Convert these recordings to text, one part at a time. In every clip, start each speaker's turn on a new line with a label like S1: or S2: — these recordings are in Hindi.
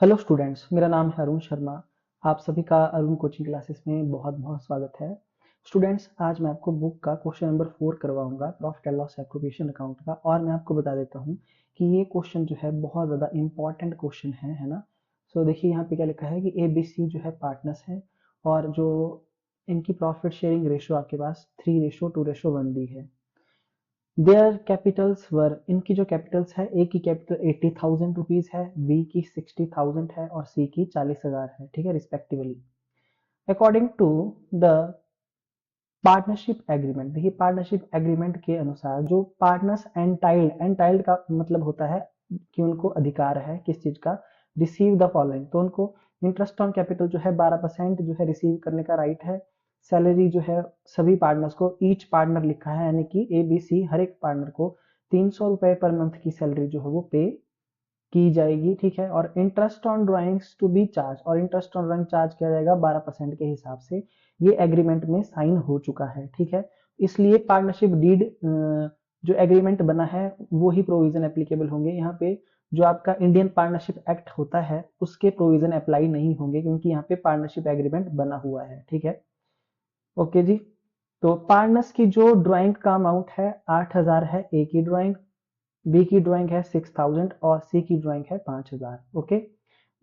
S1: हेलो स्टूडेंट्स, मेरा नाम है अरुण शर्मा। आप सभी का अरुण कोचिंग क्लासेस में बहुत बहुत स्वागत है। स्टूडेंट्स, आज मैं आपको बुक का क्वेश्चन नंबर 4 करवाऊंगा, profit and loss appropriation account का। और मैं आपको बता देता हूँ कि ये क्वेश्चन जो है बहुत ज़्यादा इंपॉर्टेंट क्वेश्चन है ना। सो देखिए यहाँ पे क्या लिखा है कि ABC जो है पार्टनर्स हैं, और जो इनकी प्रॉफिट शेयरिंग रेशो आपके पास 3:2:1 दी है। देयर कैपिटल्स वर, इनकी जो कैपिटल्स है, ए की कैपिटल 80,000 रुपीज है, बी की 60,000 है और सी की 40,000 है, ठीक है, respectively. According to the partnership agreement, देखिए पार्टनरशिप एग्रीमेंट के अनुसार जो पार्टनर्स एंटाइल्ड, एंटाइल्ड का मतलब होता है कि उनको अधिकार है किस चीज का, रिसीव द फॉलोइंग, तो उनको इंटरेस्ट ऑन कैपिटल जो है 12% जो है रिसीव करने का राइट है। सैलरी जो है सभी पार्टनर्स को, ईच पार्टनर लिखा है, यानी कि ABC हर एक पार्टनर को 300 रुपए पर मंथ की सैलरी जो है वो पे की जाएगी, ठीक है। और interest on drawings to be charge, और इंटरेस्ट ऑन ड्राइंग चार्ज किया जाएगा 12% के हिसाब से। ये एग्रीमेंट में साइन हो चुका है, ठीक है। इसलिए पार्टनरशिप डीड जो एग्रीमेंट बना है वो ही प्रोविजन एप्लीकेबल होंगे यहाँ पे। जो आपका इंडियन पार्टनरशिप एक्ट होता है उसके प्रोविजन अप्लाई नहीं होंगे, क्योंकि यहाँ पे पार्टनरशिप एग्रीमेंट बना हुआ है, ठीक है। ओके जी। तो पार्टनर्स की जो ड्राइंग का अमाउंट है 8,000 है, ए की ड्राइंग, बी की ड्राइंग है 6,000 और सी की ड्राइंग है 5,000। ओके।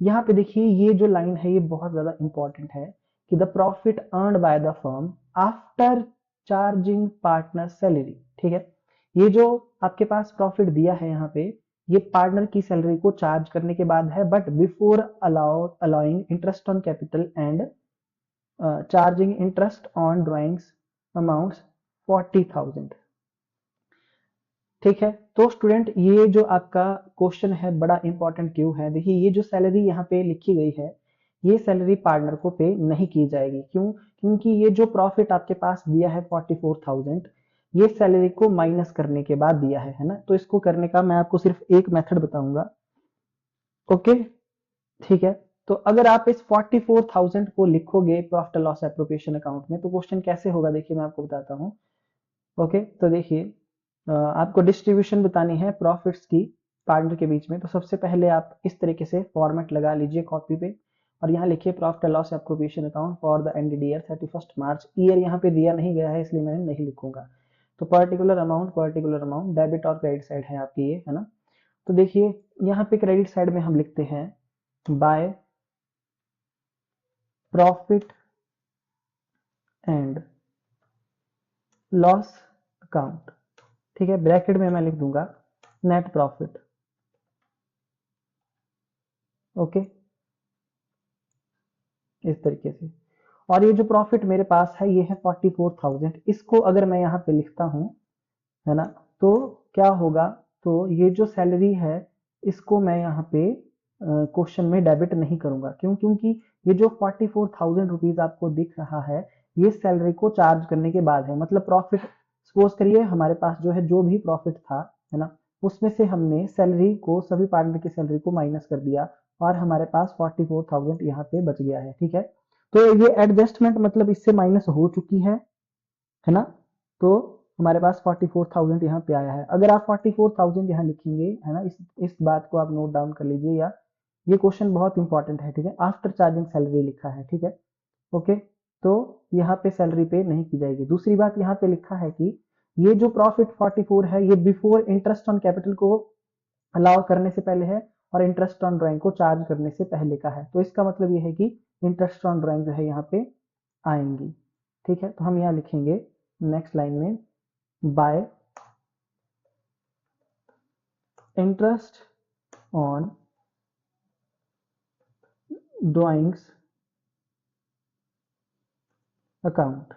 S1: यहाँ पे देखिए ये जो लाइन है ये बहुत ज्यादा इंपॉर्टेंट है कि the profit earned by the firm after charging partner salary, ठीक है। ये जो आपके पास प्रॉफिट दिया है यहाँ पे, ये पार्टनर की सैलरी को चार्ज करने के बाद है, but before allowing interest on capital and charging interest on drawings amounts 40,000, ठीक है। तो स्टूडेंट, ये जो आपका क्वेश्चन है बड़ा इंपॉर्टेंट क्यों है, देखिए ये जो सैलरी यहाँ पे लिखी गई है ये सैलरी पार्टनर को पे नहीं की जाएगी। क्यों? क्योंकि ये जो प्रॉफिट आपके पास दिया है 44,000, ये सैलरी को माइनस करने के बाद दिया है ना। तो इसको करने का मैं आपको सिर्फ एक मेथड बताऊंगा। ओके, ठीक है। तो अगर आप इस 44,000 को लिखोगे प्रॉफिट लॉस एप्रोप्रिएशन अकाउंट में तो क्वेश्चन कैसे होगा, देखिए मैं आपको बताता हूँ। ओके, तो देखिए आपको डिस्ट्रीब्यूशन बतानी है प्रॉफिट्स की पार्टनर के बीच में। तो सबसे पहले आप इस तरीके से फॉर्मेट लगा लीजिए कॉपी पे, और यहाँ लिखिए profit loss appropriation account for the ended year 31 March. Year यहाँ पे दिया नहीं गया है इसलिए मैंने नहीं लिखूंगा। तो पर्टिकुलर अमाउंट डेबिट और क्रेडिट साइड है आपकी, ये है ना। तो देखिए यहाँ पे क्रेडिट साइड में हम लिखते हैं by profit and loss account, ठीक है। ब्रैकेट में मैं लिख दूंगा नेट प्रॉफिट। ओके, इस तरीके से। और ये जो प्रॉफिट मेरे पास है ये है 44,000, इसको अगर मैं यहाँ पे लिखता हूँ, है ना, तो क्या होगा, तो ये जो सैलरी है इसको मैं यहाँ पे क्वेश्चन में डेबिट नहीं करूंगा। क्यों? क्योंकि ये जो 44,000 रुपीज आपको दिख रहा है ये सैलरी को चार्ज करने के बाद है। मतलब प्रॉफिट, सपोज करिए हमारे पास जो है जो भी प्रॉफिट था, है ना, उसमें से हमने सैलरी को, सभी पार्टनर की सैलरी को माइनस कर दिया और हमारे पास 44,000 यहाँ पे बच गया है, ठीक है। तो ये एडजस्टमेंट मतलब इससे माइनस हो चुकी है ना। तो हमारे पास 44,000 यहाँ पे आया है। अगर आप 44,000 यहाँ लिखेंगे, है ना, इस बात को आप नोट डाउन कर लीजिए, या ये क्वेश्चन बहुत इंपॉर्टेंट है, ठीक है। आफ्टर चार्जिंग सैलरी लिखा है, ठीक है। ओके, तो यहाँ पे सैलरी पे नहीं की जाएगी। दूसरी बात यहाँ पे लिखा है कि ये जो प्रॉफिट 44 है ये बिफोर इंटरेस्ट ऑन कैपिटल को अलाउ करने से पहले है और इंटरेस्ट ऑन ड्राइंग को चार्ज करने से पहले का है। तो इसका मतलब ये है कि इंटरेस्ट ऑन ड्राइंग जो है यहाँ पे आएंगी, ठीक है। तो हम यहाँ लिखेंगे नेक्स्ट लाइन में bye interest on drawings account,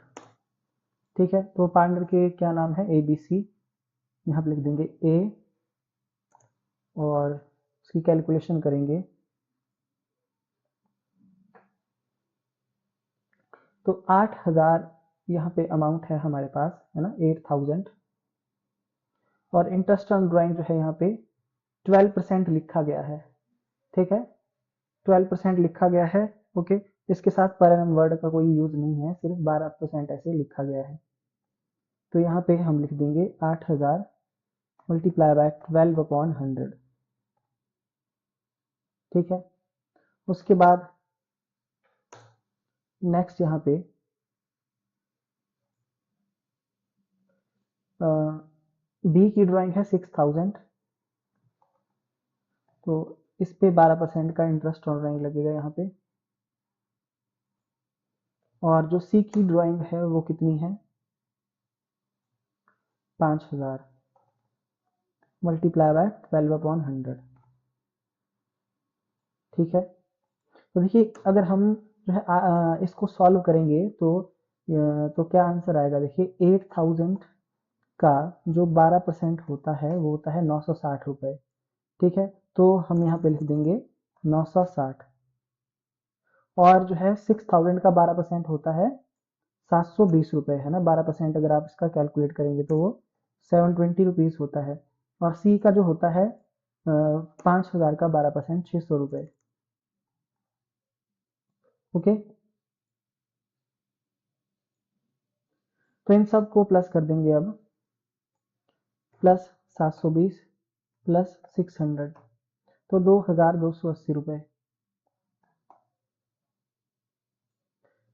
S1: ठीक है। तो पार्टनर के क्या नाम है, ABC, यहाँ पे लिख देंगे ए, और उसकी कैलकुलेशन करेंगे। तो 8,000 यहाँ पे अमाउंट है हमारे पास, है ना, 8,000। और इंटरेस्ट ऑन ड्राइंग जो है यहाँ पे 12% लिखा गया है, ठीक है। 12% लिखा गया है। ओके, इसके साथ पर एनम वर्ड का कोई यूज नहीं है, सिर्फ 12% ऐसे लिखा गया है। तो यहाँ पे हम लिख देंगे 8,000 मल्टीप्लाई बाय 12/100, ठीक है। उसके बाद नेक्स्ट यहाँ पे बी की ड्राइंग है 6000, तो इस पे 12% का इंटरेस्ट ऑन ड्राइंग लगेगा यहाँ पे। और जो सी की ड्राइंग है वो कितनी है, 5000 मल्टीप्लाई बाय 12/100। ठीक है, तो देखिए अगर हम जो है इसको सॉल्व करेंगे तो क्या आंसर आएगा, देखिए 8000 का जो 12% होता है वो होता है 960 रुपए। ठीक है, तो हम यहाँ पे लिख देंगे 960, और जो है 6000 का 12% होता है 720 रुपए, है ना। 12% अगर आप इसका कैलकुलेट करेंगे तो वो 720 रुपीज होता है। और सी का जो होता है 5000 का 12% 600 रुपए। ओके, तो इन सब को प्लस कर देंगे अब, प्लस 720 प्लस 600, तो 2280 रुपए।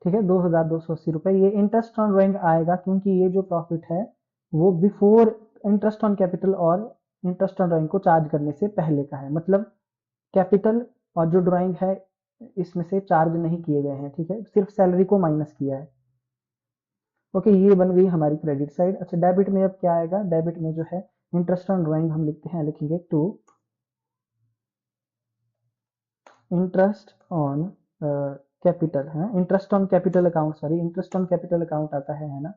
S1: ठीक है, 2280 रुपए ये इंटरेस्ट ऑन ड्राइंग आएगा, क्योंकि ये जो प्रॉफिट है वो बिफोर इंटरेस्ट ऑन कैपिटल और इंटरेस्ट ऑन ड्राइंग को चार्ज करने से पहले का है। मतलब कैपिटल और जो ड्राइंग है इसमें से चार्ज नहीं किए गए हैं। ठीक है, सिर्फ सैलरी को माइनस किया है। ओके, ये बन गई हमारी क्रेडिट साइड। अच्छा, डेबिट में अब क्या आएगा, डेबिट में जो है इंटरेस्ट ऑन ड्राइंग हम लिखते हैं, लिखेंगे टू इंटरेस्ट ऑन कैपिटल, है interest on capital account, sorry interest on capital account आता है ना।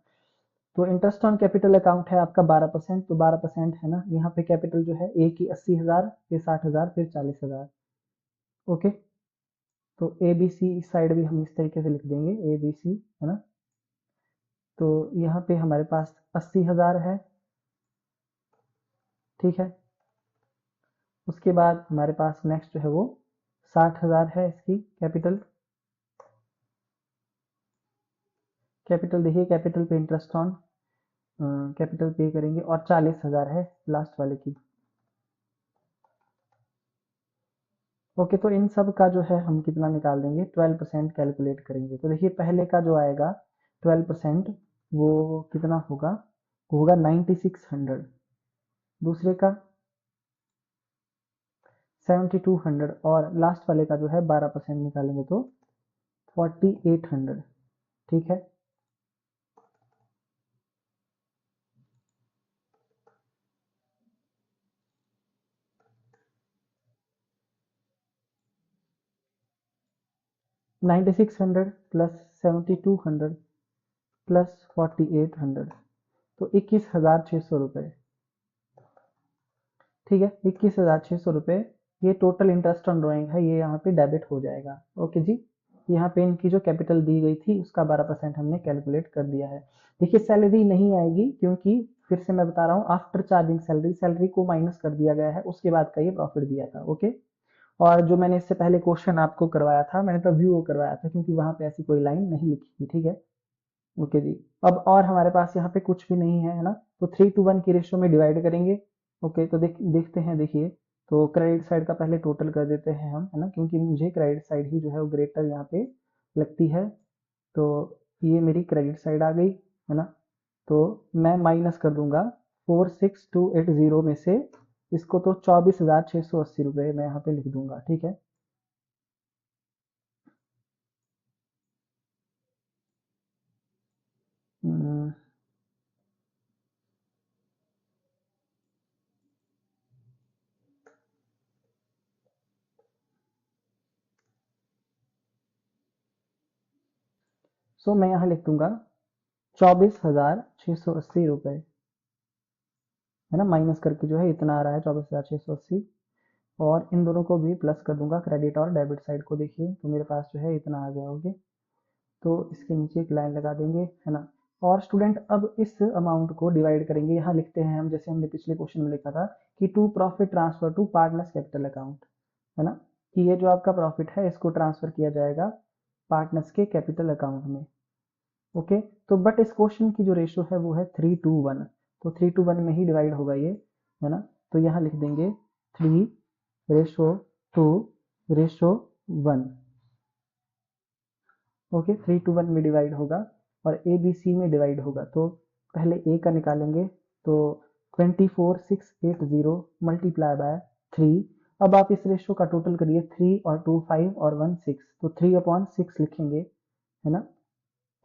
S1: तो इंटरेस्ट ऑन कैपिटल अकाउंट है आपका 12%, तो 12% है ना। यहाँ पे कैपिटल जो है ए की 80,000, फिर 60,000, फिर 40,000। ओके, तो ए बी सी इस साइड भी हम इस तरीके से लिख देंगे, ए बी सी, है ना। तो यहाँ पे हमारे पास 80,000 है। ठीक है, उसके बाद हमारे पास नेक्स्ट जो है वो 60,000 है इसकी कैपिटल। कैपिटल देखिए, कैपिटल पे इंटरेस्ट ऑन कैपिटल पे करेंगे, और 40,000 है लास्ट वाले की। ओके, तो इन सब का जो है हम कितना निकाल देंगे, 12% कैलकुलेट करेंगे। तो देखिए पहले का जो आएगा 12% वो कितना होगा, होगा 9600। दूसरे का 7200, और लास्ट वाले का जो है 12% निकालेंगे तो 4800। ठीक है, $9600 प्लस 7200 प्लस 4800, तो 21,600 रुपये। ठीक है, 21,600 रुपये ये टोटल इंटरेस्ट ऑन ड्राइंग है, ये यहाँ पे डेबिट हो जाएगा। ओके जी, यहाँ पे इनकी जो कैपिटल दी गई थी उसका 12% हमने कैलकुलेट कर दिया है। देखिए सैलरी नहीं आएगी, क्योंकि फिर से मैं बता रहा हूँ, आफ्टर चार्जिंग सैलरी, सैलरी को माइनस कर दिया गया है, उसके बाद का ये प्रॉफिट दिया था। ओके, और जो मैंने इससे पहले क्वेश्चन आपको करवाया था, मैंने तो व्यू करवाया था, क्योंकि वहां पे ऐसी कोई लाइन नहीं लिखी थी। ठीक है, ओके जी। अब और हमारे पास यहाँ पे कुछ भी नहीं है, है ना। तो 3:1 की रेशियो में डिवाइड करेंगे। ओके, तो देखते हैं, देखिए तो क्रेडिट साइड का पहले टोटल कर देते हैं हम, है ना, क्योंकि मुझे क्रेडिट साइड ही जो है वो ग्रेटर यहाँ पे लगती है। तो ये मेरी क्रेडिट साइड आ गई, है ना। तो मैं माइनस कर दूंगा 46280 में से इसको, तो 24,680 रुपये मैं यहाँ पे लिख दूंगा। ठीक है, हम्म, सो मैं यहाँ लिख दूंगा 24,680 रुपये, है ना। माइनस करके जो है इतना आ रहा है 24,680, और इन दोनों को भी प्लस कर दूंगा, क्रेडिट और डेबिट साइड को। देखिए तो मेरे पास जो है इतना आ गया। ओके, तो इसके नीचे एक लाइन लगा देंगे, है ना। और स्टूडेंट अब इस अमाउंट को डिवाइड करेंगे, यहाँ लिखते हैं हम, जैसे हमने पिछले क्वेश्चन में लिखा था कि to profit transfer to partners capital account, है ना, कि ये जो आपका प्रॉफिट है इसको ट्रांसफर किया जाएगा पार्टनर्स के कैपिटल अकाउंट में। ओके, तो बट इस क्वेश्चन की जो रेशो है वो है 3:1, तो 3:1 में ही डिवाइड होगा ये, है ना। तो यहाँ लिख देंगे 3:2 रेशो 1। ओके, 3 to 1 में डिवाइड होगा और ए बी सी में डिवाइड होगा। तो पहले ए का निकालेंगे, तो 24680 मल्टीप्लाई बाय 3। अब आप इस रेशो का टोटल करिए, 3 और 2 5 और 1 6, तो 3/6 लिखेंगे, है ना।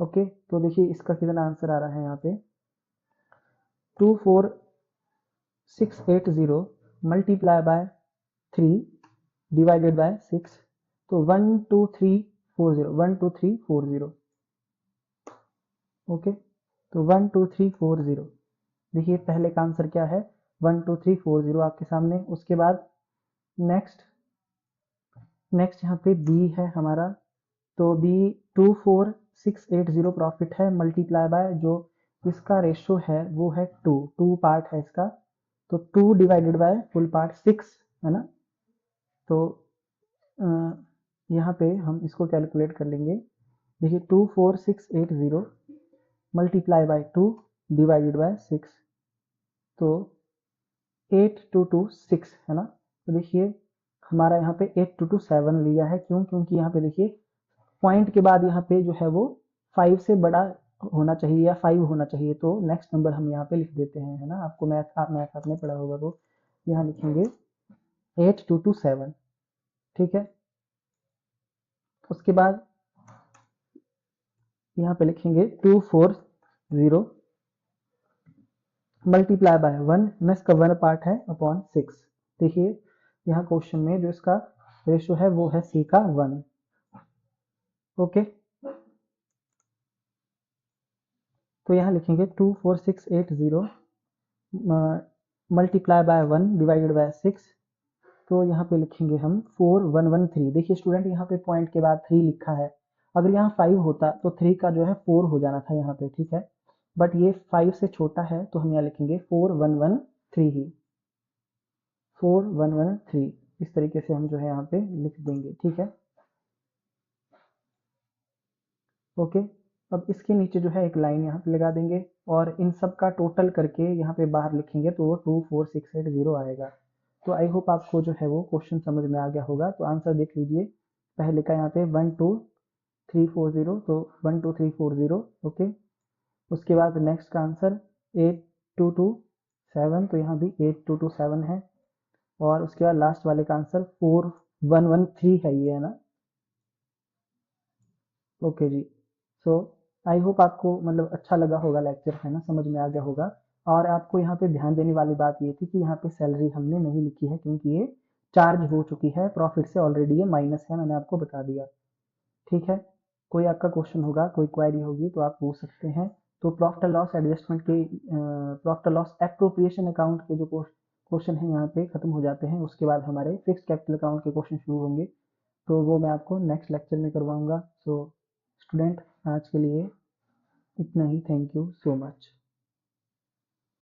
S1: ओके, तो देखिए इसका कितना आंसर आ रहा है यहाँ पे, 24680 मल्टीप्लाई बाय 3 डिवाइडेड बाय 6, तो 12340। ओके, तो 12340। देखिए पहले का आंसर क्या है, 12340 आपके सामने। उसके बाद नेक्स्ट यहाँ पे बी है हमारा, तो बी 24680 प्रॉफिट है मल्टीप्लाई बाय जो इसका रेशो है वो है 2 पार्ट है इसका, तो 2 डिवाइडेड बाय फुल पार्ट 6, है ना। तो यहाँ पे हम इसको कैलकुलेट कर लेंगे। देखिए 24680 मल्टीप्लाई बाय 2 डिवाइडेड बाय 6, तो 8226, है ना। तो देखिए हमारा यहाँ पे 8227 लिया है, क्यों, क्योंकि यहाँ पे देखिए पॉइंट के बाद यहाँ पे जो है वो 5 से बड़ा होना चाहिए या 5 होना चाहिए, तो नेक्स्ट नंबर हम यहाँ पे लिख देते हैं, है ना। आपको मैथ आपने पढ़ा होगा, तो यहाँ लिखेंगे 8227, ठीक है। उसके बाद यहाँ पे लिखेंगे 240 मल्टीप्लाई बाय 1 में इसका 1 पार्ट है अपॉन 6। देखिए यहाँ क्वेश्चन में जो इसका रेशो है वो है सी का 1। ओके, तो यहाँ लिखेंगे 24680 मल्टीप्लाई बाय 1 डिवाइडेड बाय 6, तो यहाँ पे लिखेंगे हम 4113। देखिए स्टूडेंट यहाँ पे पॉइंट के बाद 3 लिखा है, अगर यहाँ 5 होता तो 3 का जो है 4 हो जाना था यहाँ पे, ठीक है। बट ये 5 से छोटा है तो हम यहाँ लिखेंगे 4113 ही, 4113 इस तरीके से हम जो है यहाँ पे लिख देंगे, ठीक है। ओके, अब इसके नीचे जो है एक लाइन यहाँ पे लगा देंगे और इन सब का टोटल करके यहाँ पे बाहर लिखेंगे तो वो 24680 आएगा। तो आई होप आपको जो है वो क्वेश्चन समझ में आ गया होगा। तो आंसर देख लीजिए, पहले का यहाँ पे 12340, तो 12340। ओके, उसके बाद नेक्स्ट का आंसर 8227, तो यहाँ भी 8227 है। और उसके बाद लास्ट वाले का आंसर 4113 है, ये है ना। Okay ji, so I hope आपको मतलब अच्छा लगा होगा लेक्चर, है ना, समझ में आ गया होगा। और आपको यहाँ पे ध्यान देने वाली बात ये थी कि यहाँ पे सैलरी हमने नहीं लिखी है, क्योंकि ये चार्ज हो चुकी है प्रॉफिट से, ऑलरेडी ये माइनस है, मैंने आपको बता दिया, ठीक है। कोई आपका क्वेश्चन होगा, कोई क्वेरी होगी तो आप पूछ सकते हैं। तो प्रॉफिट एंड लॉस एडजस्टमेंट के profit and loss appropriation account के जो क्वेश्चन है यहाँ पे खत्म हो जाते हैं। उसके बाद हमारे फिक्स कैपिटल अकाउंट के क्वेश्चन शुरू होंगे, तो वो मैं आपको नेक्स्ट लेक्चर में करवाऊंगा। सो स्टूडेंट आज के लिए इतना ही, थैंक यू सो मच।